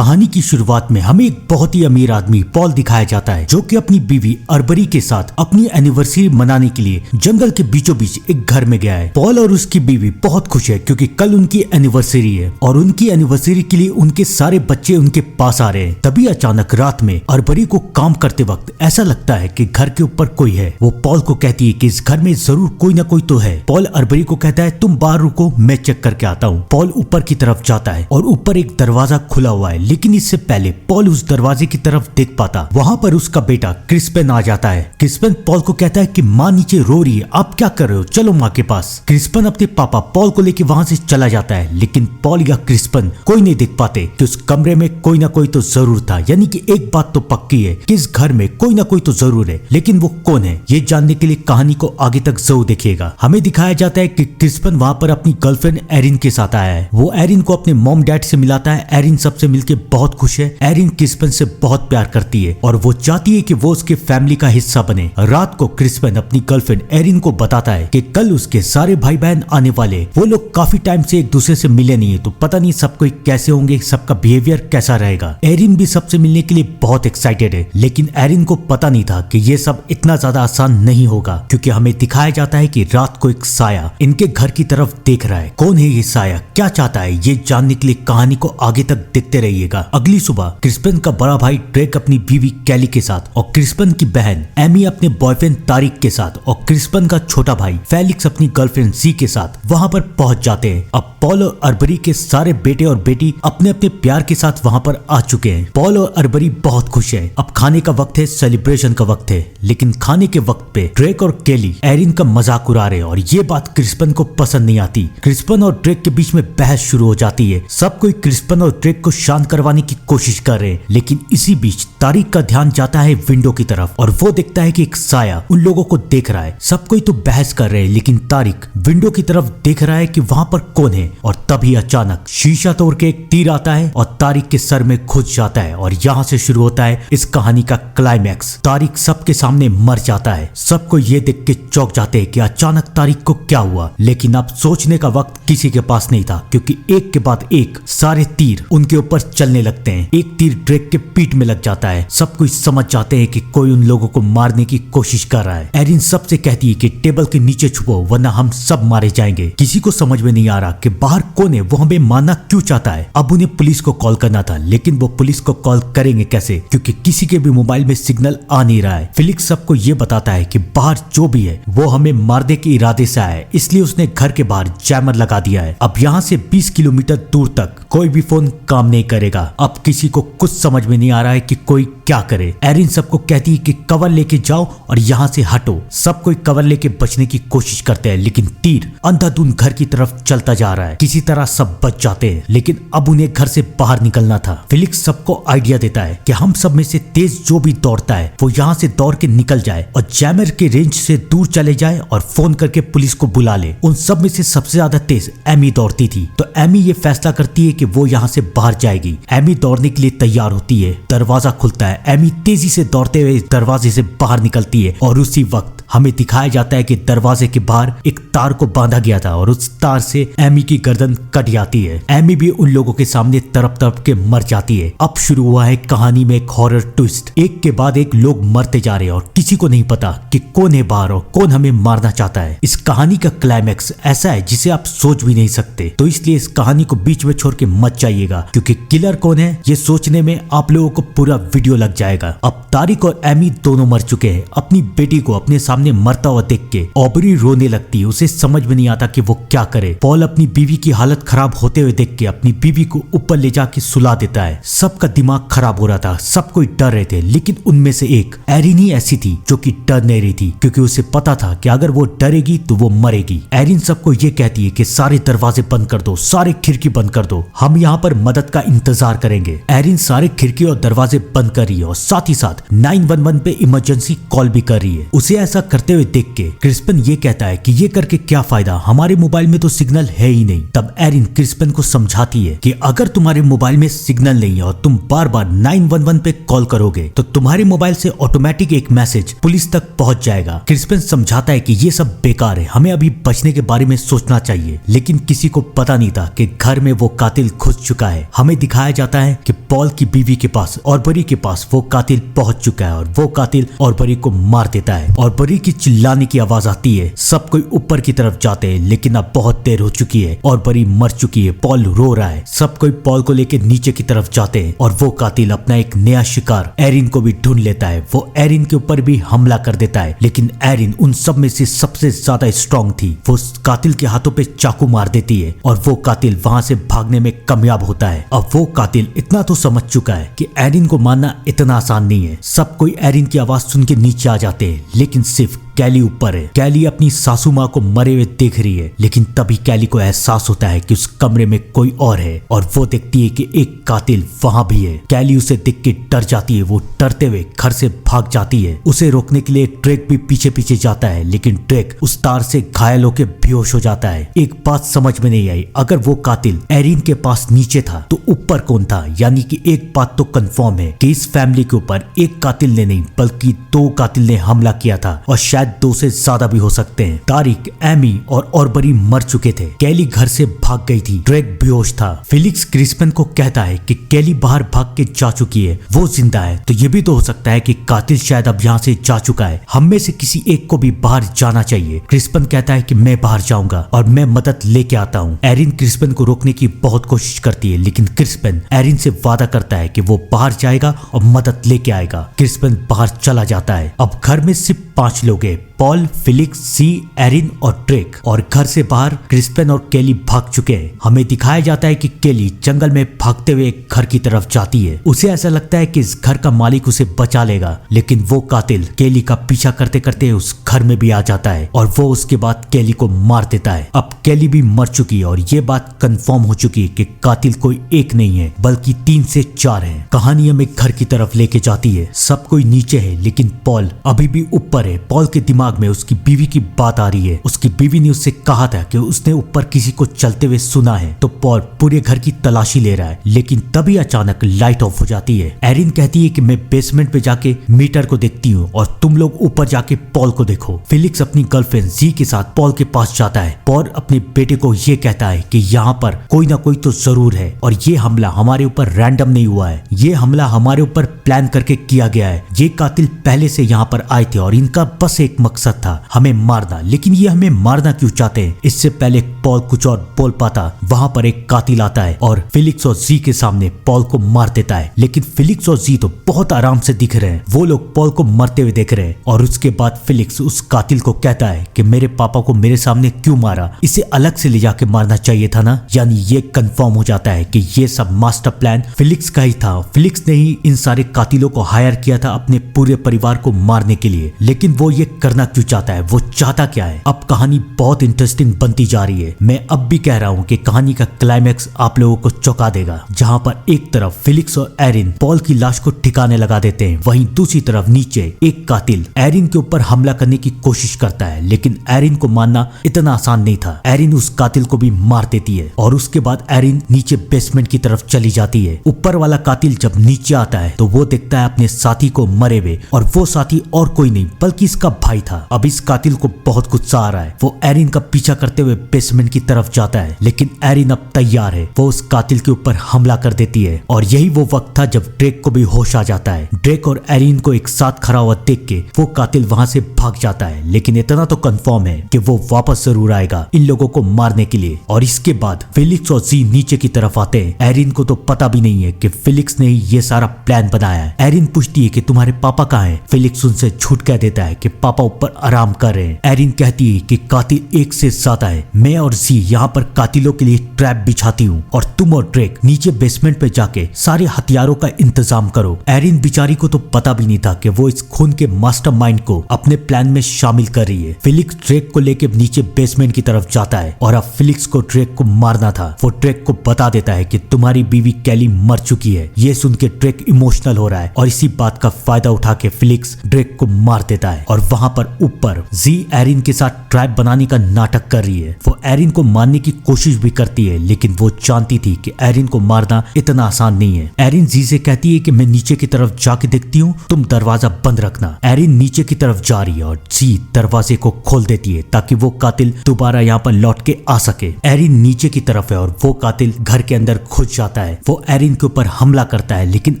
कहानी की शुरुआत में हमें एक बहुत ही अमीर आदमी पॉल दिखाया जाता है, जो कि अपनी बीवी अर्बरी के साथ अपनी एनिवर्सरी मनाने के लिए जंगल के बीचों बीच एक घर में गया है। पॉल और उसकी बीवी बहुत खुश है क्योंकि कल उनकी एनिवर्सरी है और उनकी एनिवर्सरी के लिए उनके सारे बच्चे उनके पास आ रहे हैं। तभी अचानक रात में अर्बरी को काम करते वक्त ऐसा लगता है कि घर के ऊपर कोई है। वो पॉल को कहती है कि इस घर में जरूर कोई ना कोई तो है। पॉल अर्बरी को कहता है तुम बाहर रुको, मैं चेक करके आता हूँ। पॉल ऊपर की तरफ जाता है और ऊपर एक दरवाजा खुला हुआ है, लेकिन इससे पहले पॉल उस दरवाजे की तरफ देख पाता, वहाँ पर उसका बेटा क्रिस्पन आ जाता है। क्रिस्पन पॉल को कहता है कि माँ नीचे रो रही है, आप क्या कर रहे हो, चलो माँ के पास। क्रिस्पन अपने पापा पॉल को लेके वहाँ से चला जाता है, लेकिन पॉल या क्रिस्पन कोई नहीं देख पाते कि उस कमरे में कोई ना कोई तो जरूर था। यानी कि एक बात तो पक्की है कि इस घर में कोई ना कोई तो जरूर है, लेकिन वो कौन है ये जानने के लिए कहानी को आगे तक जरूर देखिएगा। हमें दिखाया जाता है कि क्रिस्पन वहाँ पर अपनी गर्लफ्रेंड एरिन के साथ आया है। वो एरिन को अपने मॉम डैड से मिलाता है। एरिन सबसे मिलके बहुत खुश है। एरिन क्रिस्पन से बहुत प्यार करती है और वो चाहती है कि वो उसके फैमिली का हिस्सा बने। रात को क्रिस्पन अपनी गर्लफ्रेंड एरिन को बताता है कि कल उसके सारे भाई बहन आने वाले। वो लोग काफी टाइम से एक दूसरे से मिले नहीं है, तो पता नहीं सब कोई कैसे होंगे, सबका बिहेवियर कैसा रहेगा। एरिन भी सबसे मिलने के लिए बहुत एक्साइटेड है, लेकिन एरिन को पता नहीं था कि ये सब इतना ज्यादा आसान नहीं होगा, क्योंकि हमें दिखाया जाता है कि रात को एक साया इनके घर की तरफ देख रहा है। कौन है ये साया, क्या चाहता है, ये जानने के लिए कहानी को आगे तक देखते रहिएगा। अगली सुबह क्रिस्पन का बड़ा भाई ड्रेक अपनी बीवी कैली के साथ और क्रिस्पन की बहन एमी अपने बॉयफ्रेंड तारिक के साथ और क्रिस्पन का छोटा भाई फेलिक्स अपनी गर्लफ्रेंड जी के साथ वहां पर पहुंच जाते हैं। अब पॉल और अर्बरी के सारे बेटे और बेटी अपने अपने प्यार के साथ वहां पर आ चुके हैं। पॉल और अर्बरी बहुत खुश है। अब खाने का वक्त है, सेलिब्रेशन का वक्त है, लेकिन खाने के वक्त पे ड्रेक और केली एरिन का मजाक उड़ा रहे हैं और ये बात क्रिस्पन को पसंद नहीं आती। क्रिस्पन और ड्रेक के बीच में बहस शुरू हो जाती है। सब कोई क्रिस्पन और ड्रेक को शांत करवाने की कोशिश कर रहे हैं, लेकिन इसी बीच तारिक का ध्यान जाता है विंडो की तरफ और वो देखता है कि एक साया उन लोगों को देख रहा है। सब कोई तो बहस कर रहे हैं, लेकिन तारिक विंडो की तरफ देख रहा है कि वहां पर कौन है। और तभी अचानक शीशा तोड़ के एक तीर आता है और तारिक के सर में घुस जाता है और यहाँ से शुरू होता है इस कहानी का क्लाइमैक्स। तारिक सबके सामने मर जाता है। सबको ये देख के चौंक जाते हैं कि अचानक तारिक को क्या हुआ, लेकिन अब सोचने का वक्त किसी के पास नहीं था, क्योंकि एक के बाद एक सारे तीर उनके ऊपर चलने लगते हैं। एक तीर ड्रेक के पीठ में लग जाता है। सब कुछ समझ जाते हैं कि कोई उन लोगों को मारने की कोशिश कर रहा है। एरिन सबसे कहती है कि टेबल के नीचे छुपो वरना हम सब मारे जाएंगे। किसी को समझ में नहीं आ रहा कि बाहर कौन है, वो हमें मारना क्यों चाहता है। अब उन्हें पुलिस को कॉल करना था, लेकिन वो पुलिस को कॉल करेंगे कैसे, क्योंकि किसी के भी मोबाइल में सिग्नल आ नहीं रहा है। फिलिक्स सबको ये बताता है कि बाहर जो भी है वो हमें मारने के इरादे से आया है, इसलिए उसने घर के बाहर जैमर लगा दिया है। अब यहाँ से 20 किलोमीटर दूर तक कोई भी फोन काम नहीं करेगा। अब किसी को कुछ समझ में नहीं आ रहा है कि कोई क्या करे। एरिन सबको कहती है कि कवर लेके जाओ और यहाँ से हटो। सब कोई कवर लेके बचने की कोशिश करते हैं, लेकिन तीर अंधाधुंध घर की तरफ चलता जा रहा है। किसी तरह सब बच जाते हैं, लेकिन अब उन्हें घर से बाहर निकलना था। फिलिक्स सबको आइडिया देता है कि हम सब में से तेज जो भी दौड़ता है वो यहाँ से दौड़ के निकल जाए और जैमर के रेंज से दूर चले जाए और फोन करके पुलिस को बुला ले। उन सब में से सबसे ज्यादा तेज एमी दौड़ती थी, तो एमी ये फैसला करती है कि वो यहाँ से बाहर जाएगी। एमी दौड़ने के लिए तैयार होती है। दरवाजा खुलता है। एमी तेजी से दौड़ते हुए दरवाजे से बाहर निकलती है और उसी वक्त हमें दिखाया जाता है कि दरवाजे के बाहर एक तार को बांधा गया था और उस तार से एमी की गर्दन कट जाती है। एमी भी उन लोगों के सामने तड़प तड़प के मर जाती है। अब शुरू हुआ है कहानी में एक हॉरर ट्विस्ट। एक के बाद एक लोग मरते जा रहे हैं और किसी को नहीं पता कि कौन है बाहर और कौन हमें मारना चाहता है। इस कहानी का क्लाइमैक्स ऐसा है जिसे आप सोच भी नहीं सकते, तो इसलिए इस कहानी को बीच में छोड़ के मत जाइएगा, क्योंकि किलर कौन है ये सोचने में आप लोगों को पूरा वीडियो लग जाएगा। अब तारिक और एमी दोनों मर चुके हैं। अपनी बेटी को अपने सामने मरता हुआ देख के ऑबरी रोने लगती है। उसे समझ में नहीं आता कि वो क्या करे। पॉल अपनी बीवी की हालत खराब होते हुए देख के अपनी बीवी को ऊपर ले जाके सुला देता है। सबका दिमाग खराब हो रहा था, सब कोई डर रहे थे, लेकिन उनमें से एक एरिन ही ऐसी थी जो कि डर नहीं रही थी, क्योंकि उसे पता था कि अगर वो डरेगी तो वो मरेगी। एरिन सबको ये कहती है कि सारे दरवाजे बंद कर दो, सारे खिड़की बंद कर दो, हम यहाँ पर मदद का इंतजार करेंगे। एरिन सारे खिड़की और दरवाजे बंद कर रही है और साथ ही साथ 911 पे इमरजेंसी कॉल भी कर रही है। उसे ऐसा करते हुए देख के क्रिस्पन ये कहता है कि ये करके क्या फायदा, हमारे मोबाइल में तो सिग्नल है ही नहीं। तब एरिन क्रिस्पन को समझाती है कि अगर तुम्हारे मोबाइल में सिग्नल नहीं है और तुम बार बार 911 पे कॉल करोगे तो तुम्हारे मोबाइल से ऑटोमेटिक एक मैसेज पुलिस तक पहुंच जाएगा। क्रिस्पन समझाता है कि ये सब बेकार है, हमें अभी बचने के बारे में सोचना चाहिए, लेकिन किसी को पता नहीं था कि घर में वो कातिल घुस चुका है। हमें दिखाया दिखाया जाता है कि पॉल की बीवी के पास ऑर्बरी के पास वो कातिल पहुंच चुका है और वो कातिल ऑर्बरी को मार देता है। ऑर्बरी की चिल्लाने की आवाज आती है, सब कोई ऊपर की तरफ जाते हैं, लेकिन अब बहुत देर हो चुकी है, ऑर्बरी मर चुकी है, पॉल रो रहा है। सब कोई पॉल को लेकर नीचे की तरफ जाते हैं और वो कातिल अपना एक नया शिकार एरिन को भी ढूंढ लेता है। वो एरिन के ऊपर भी हमला कर देता है, लेकिन एरिन उन सब में से सबसे ज्यादा स्ट्रॉन्ग थी। वो कातिल के हाथों पे चाकू मार देती है और वो कातिल वहां से भागने में कामयाब होता है। अब वो कातिल इतना तो समझ चुका है कि एरिन को मारना इतना आसान नहीं है। सब कोई एरिन की आवाज सुन के नीचे आ जाते हैं, लेकिन सिर्फ कैली ऊपर है। कैली अपनी सासू माँ को मरे हुए देख रही है, लेकिन तभी कैली को एहसास होता है कि उस कमरे में कोई और है और वो देखती है कि एक कातिल वहां भी है। कैली उसे देख के डर जाती है। वो डरते हुए घर से भाग जाती है। उसे रोकने के लिए ड्रेक भी पीछे पीछे जाता है, लेकिन ड्रेक उस तार से घायल होकर बेहोश हो जाता है। एक बात समझ में नहीं आई, अगर वो कातिल एरिन के पास नीचे था तो ऊपर कौन था? यानी कि एक बात तो कंफर्म है कि इस फैमिली के ऊपर एक कातिल ने नहीं बल्कि 2 कातिल ने हमला किया था और शायद 2 से ज्यादा भी हो सकते हैं। तारिक, एमी और ऑर्बरी मर चुके थे। कैली घर से भाग गई थी। ड्रेक बेहोश था। फिलिक्स क्रिस्पन को कहता है कि कैली बाहर भाग के जा चुकी है, वो जिंदा है, तो ये भी तो हो सकता है कि कातिल शायद अब यहाँ से जा चुका है। हम में से किसी एक को भी बाहर जाना चाहिए। क्रिस्पन कहता है कि मैं बाहर जाऊंगा और मैं मदद लेके आता हूँ। एरिन क्रिस्पन को रोकने की बहुत कोशिश करती है, लेकिन क्रिस्पन एरिन से वादा करता है कि वो बाहर जाएगा और मदद लेके आएगा। क्रिस्पन बाहर चला जाता है। अब घर में सिर्फ 5 लोग हैं, पॉल, फिलिक्स, सी, एरिन और ड्रेक। और घर से बाहर क्रिस्पन और केली भाग चुके हैं। हमें दिखाया जाता है कि केली जंगल में भागते हुए एक घर की तरफ जाती है। उसे ऐसा लगता है कि इस घर का मालिक उसे बचा लेगा, लेकिन वो कातिल केली का पीछा करते करते उस घर में भी आ जाता है और वो उसके बाद केली को मार देता है। अब केली भी मर चुकी है और ये बात कंफर्म हो चुकी है कि कातिल कोई एक नहीं है बल्कि 3 से 4 है। कहानी हमें घर की तरफ लेके जाती है। सब कोई नीचे है, लेकिन पॉल अभी भी ऊपर है। पॉल के दिमाग में उसकी बीवी की बात आ रही है। उसकी बीवी ने उससे कहा था कि उसने ऊपर किसी को चलते हुए सुना है, तो पॉल पूरे घर की तलाशी ले रहा है, लेकिन तभी अचानक लाइट ऑफ हो जाती है। एरिन कहती है कि मैं बेसमेंट पे जाके मीटर को देखती हूँ और तुम लोग ऊपर जाके पॉल को देखो। फिलिक्स अपनी गर्लफ्रेंड जी के साथ पॉल के पास जाता है। पॉल अपने बेटे को ये कहता है कि यहाँ पर कोई ना कोई तो जरूर है और ये हमला हमारे ऊपर रैंडम नहीं हुआ है, ये हमला हमारे ऊपर प्लान करके किया गया है। ये कातिल पहले से यहाँ पर आए थे और इनका बस एक मकसद था, हमें मारना। लेकिन ये हमें मारना क्यों चाहते हैं? इससे पहले पॉल कुछ और बोल पाता, वहां पर एक कातिल आता है और फिलिक्स और जी के सामने पॉल को मार देता है। लेकिन फिलिक्स और जी तो बहुत आराम से दिख रहे हैं। वो लोग पॉल को मरते हुए देख रहे हैं और उसके बाद फिलिक्स उस कातिल को कहता है कि मेरे पापा को मेरे सामने क्यों मारा? इसे अलग से ले जाके मारना चाहिए था ना। यानी ये कंफर्म हो जाता है कि ये सब मास्टर प्लान फिलिक्स का ही था। फिलिक्स ने ही इन सारे कातिलों को हायर किया था अपने पूरे परिवार को मारने के लिए। लेकिन वो ये करना क्यों चाहता है? वो चाहता क्या है? अब कहानी बहुत इंटरेस्टिंग बनती जा रही है। मैं अब भी कह रहा हूँ कि कहानी का क्लाइमैक्स आप लोगों को चौंका देगा, जहाँ पर एक तरफ फिलिक्स और एरिन पॉल की लाश को ठिकाने लगा देते हैं, वहीं दूसरी तरफ नीचे एक कातिल एरिन के ऊपर हमला करने की कोशिश करता है। लेकिन एरिन को मारना इतना आसान नहीं था। एरिन उस कातिल को भी मार देती है और उसके बाद एरिन नीचे बेसमेंट की तरफ चली जाती है। ऊपर वाला कातिल जब नीचे आता है तो वो देखता है अपने साथी को मरे हुए, और वो साथी और कोई नहीं बल्कि इसका भाई था। अब इस कातिल को बहुत गुस्सा आ रहा है। वो एरिन का पीछा करते हुए बेसमेंट की तरफ जाता है, लेकिन एरिन अब तैयार है। वो उस कातिल के ऊपर हमला कर देती है और यही वो वक्त था जब ड्रेक को भी होश आ जाता है। ड्रेक और एरिन को एक साथ खड़ा हुआ देख के वो कातिल वहां से भाग जाता है, लेकिन इतना तो कंफर्म है कि वो वापस जरूर आएगा इन लोगों को मारने के लिए। और इसके बाद फिलिक्स और जी नीचे की तरफ आते हैं। एरिन को तो पता भी नहीं है कि फिलिक्स ने ही ये सारा प्लान बनाया है। एरिन पूछती है कि तुम्हारे पापा कहाँ हैं? फिलिक्स उनसे झूठ कह देता है कि पापा ऊपर आराम कर रहे हैं। एरिन कहती है कि कातिल एक से ज्यादा है। मैं और जी यहाँ पर कातिलों के लिए ट्रैप बिछाती हूँ और तुम और ड्रेक नीचे बेसमेंट पे जाके सारे हथियारों का इंतजाम करो। एरिन बेचारी को तो पता भी नहीं था कि वो इस खून के मास्टरमाइंड को अपने प्लान में शामिल कर रही है। फिलिक्स ड्रेक को लेके नीचे बेसमेंट की तरफ जाता है और अब फिलिक्स को ड्रेक को मारना था। वो ड्रेक को बता देता है कि तुम्हारी बीवी कैली मर चुकी है। ये सुन के ड्रेक इमोशनल हो रहा है और इसी बात का फायदा उठा के फिलिक्स ड्रेक को मार देता है और वहाँ पर ऊपर जी एरिन के साथ ट्रैप बनाने का नाटक कर रही है। वो एरिन को मारने की कोशिश भी करती है, लेकिन वो जानती थी कि एरिन को मारना इतना आसान नहीं है। एरिन जी से कहती है कि मैं नीचे की तरफ जाके देखती हूँ, तुम दरवाजा बंद रखना। एरिन नीचे की तरफ जा रही है और जी दरवाजे को खोल देती है ताकि वो कातिल दोबारा यहाँ पर लौट के आ सके। एरिन नीचे की तरफ है और वो कातिल घर के अंदर घुस जाता है। वो एरिन के ऊपर हमला करता है, लेकिन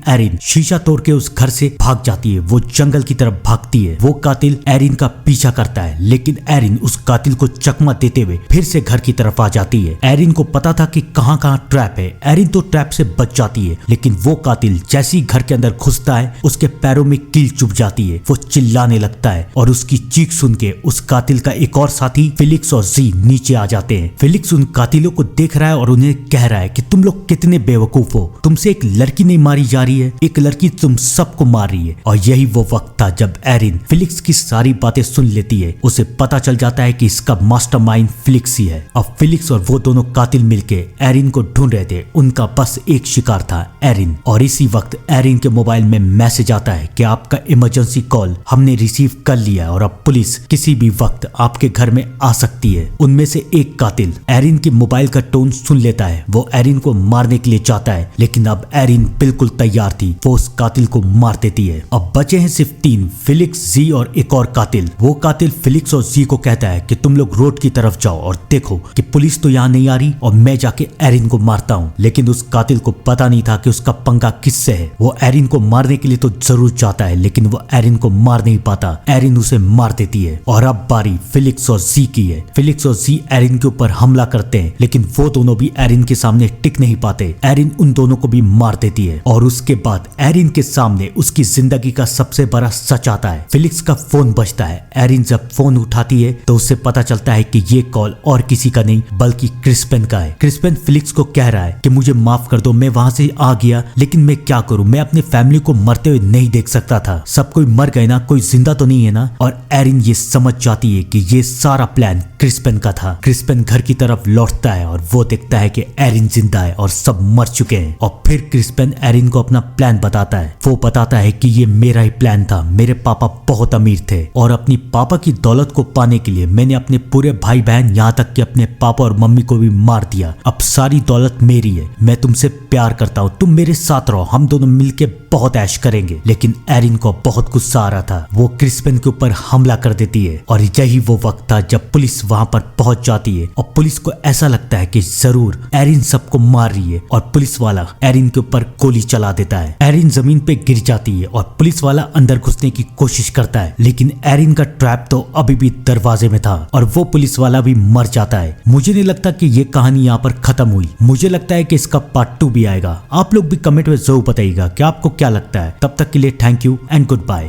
एरिन शीशा तोड़ के उस घर से भाग जाती है। वो जंगल की तरफ भागती है। वो कातिल एरिन का पीछा करता है, लेकिन एरिन उस कातिल को चकमा देते हुए फिर से घर की तरफ आ जाती है। एरिन को पता था कि कहाँ कहाँ ट्रैप है। एरिन तो ट्रैप से बच जाती है, लेकिन वो कातिल जैसे ही घर के अंदर घुसता है उसके पैरों में कील चुभ जाती है। वो चिल्लाने लगता है और उसकी चीख सुन के उस कातिल का एक और साथी फिलिक्स और जी नीचे आ जाते हैं। फिलिक्स उन कातिलों को देख रहा है और उन्हें कह रहा है कि तुम लोग कितने बेवकूफ हो, तुमसे एक लड़की नहीं मारी जा रही है, एक लड़की तुम सबको मार रही है। और यही वो वक्त था जब एरिन फिलिक्स की सारी बातें सुन लेती है। उसे पता चल जाता है कि इसका मास्टरमाइंड फिलिक्स ही है। अब फिलिक्स और वो दोनों कातिल मिलके एरिन को ढूंढ रहे थे। उनका बस एक शिकार था, एरिन। और इसी वक्त एरिन के मोबाइल में मैसेज आता है कि आपका इमरजेंसी कॉल हमने रिसीव कर लिया है और अब पुलिस किसी भी वक्त आपके घर में आ सकती है। उनमें से एक कातिल एरिन के मोबाइल का टोन सुन लेता है। वो एरिन को मारने के लिए चाहता है, लेकिन अब एरिन बिल्कुल तैयार थी। वो उस कातिल को मार देती है। अब बचे हैं सिर्फ 3, फिलिक्स, जी और एक और कातिल। वो कातिल फिलिक्स और जी को कहता है कि तुम लोग रोड की तरफ जाओ और देखो कि पुलिस तो यहाँ नहीं आ रही और मैं जाके एरिन को मारता हूँ। लेकिन उस कातिल को पता नहीं था कि उसका पंगा किससे है। वो एरिन को मारने के लिए तो जरूर चाहता है, लेकिन वो एरिन को मार नहीं पाता। एरिन उसे मार देती है और अब बारी फिलिक्स और जी की है। फिलिक्स और जी एरिन के ऊपर हमला करते हैं, लेकिन वो दोनों भी एरिन के सामने टिक नहीं पाते। एरिन उन दोनों को भी मार देती है और उसके बाद एरिन के सामने उसकी जिंदगी का सबसे बड़ा सच आता है। फिलिक्स का फोन बजता है। एरिन जब फोन उठाती है तो उससे पता चलता है कि ये कॉल और किसी का नहीं बल्कि क्रिस्पेन का है। क्रिस्पेन फिलिक्स को कह रहा है कि मुझे माफ कर दो, मैं वहां से आ गया, लेकिन मैं क्या करूं, मैं अपनी फैमिली को मरते हुए नहीं देख सकता था। सब कोई मर गए ना, कोई जिंदा तो नहीं है ना। और एरिन ये समझ जाती है कि ये सारा प्लान क्रिस्पेन का था। क्रिस्पेन घर की तरफ लौटता है और वो देखता है कि एरिन जिंदा है और सब मर चुके हैं। और फिर क्रिस्पेन एरिन को अपना प्लान बताता है। वो बताता है कि ये मेरा ही प्लान था। मेरे पापा बहुत अमीर थे और अपनी पापा की दौलत को पाने के लिए मैंने अपने पूरे भाई बहन, यहाँ तक कि अपने पापा और मम्मी को भी मार दिया। अब सारी दौलत मेरी है। मैं तुमसे प्यार करता हूँ, तुम मेरे साथ रहो, हम दोनों मिलके बहुत ऐश करेंगे। लेकिन एरिन को बहुत गुस्सा आ रहा था। वो क्रिस्पेन के ऊपर हमला कर देती है और यही वो वक्त था जब पुलिस वहां पर पहुंच जाती है। और पुलिस को ऐसा लगता है कि जरूर एरिन सबको मार रही है और पुलिस वाला एरिन के ऊपर गोली चला देता है। एरिन जमीन पे गिर जाती है और पुलिस वाला अंदर घुसने की कोशिश करता है, लेकिन एरिन का ट्रैप तो अभी भी दरवाजे में था और वो पुलिस वाला भी मर जाता है। मुझे नहीं लगता कि ये कहानी यहाँ पर खत्म हुई। मुझे लगता है कि इसका पार्ट 2 भी आएगा। आप लोग भी कमेंट में जरूर बताइएगा कि आपको क्या लगता है। तब तक के लिए thank you and good bye.